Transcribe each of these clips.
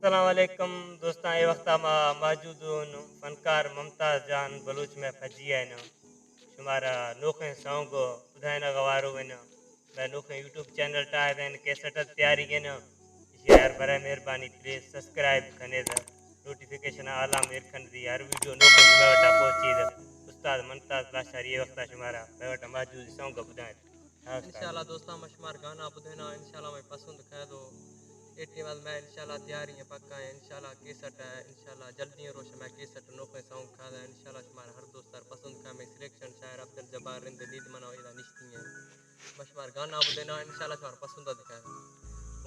अस्सलाम वालेकुम दोस्तां ए वक्त मौजूद फनकार मुमताज़ जान बलूच में फजी आहिनि शुमारा नोखे सॉन्ग ॿुधाइण गवारो आहिनि मैं नोखे यूट्यूब चैनल ठाहे आहिनि कैसेट तैयारी आहिनि यार बराए मेहरबानी प्लीज़ सब्सक्राइब कने द नोटिफिकेशन आला मेर खन दी हर वीडियो नोखे मैं वटा पहुंची द उस्ताद मुमताज़ बादशाह ये वक्त शुमारा मैं वटा मौजूद सॉन्ग ॿुधाइनि हाँ उस्ताद इंशाल्लाह दोस्तों मशमार गाना बुधना इंशाल्लाह मैं पसंद कर दो एटी बाद मैं इंशाल्लाह तैयारी है पक्का है इंशाल्लाह केसट है इंशाल्लाह जल्दी रोश मैं केसट नोखे सॉन्ग खा है इंशाल्लाह तुम्हारा हर दोस्त पसंद का मैं सिलेक्शन शायर अब्दुल जब्बार रिंद लीड मना इला निश्ती है मशमार गाना बुधना इंशाल्लाह तुम्हारा पसंद दिखा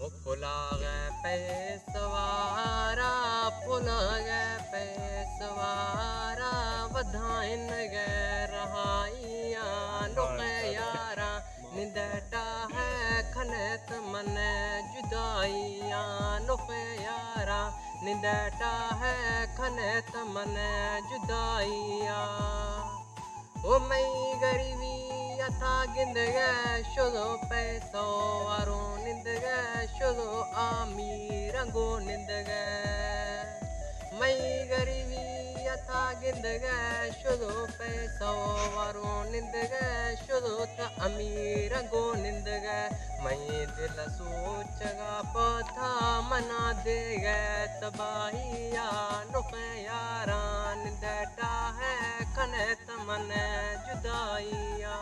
ओ फुला गए पैसवारा फुला गए पैसवारा बधाइन गए रहाइया नोखे यारा निंदटा है खनत मन जुदाइया नोखे यारा निंदटा है खनत मन जुदाइया ओ मई गरीबी यथा गिंद गए शुदो पैसो वारो निंद गए शुदो आमीर रंगो निंद गए मई गरीबी यथा गिंद गए शुदो पैसो वारो निंद गए शुदो त अमीर रंगो निंद गए मई दिल सोचगा पथा मना दे गए तबाहिया नुखे यारा निंदटा है खनत मन जुदाइया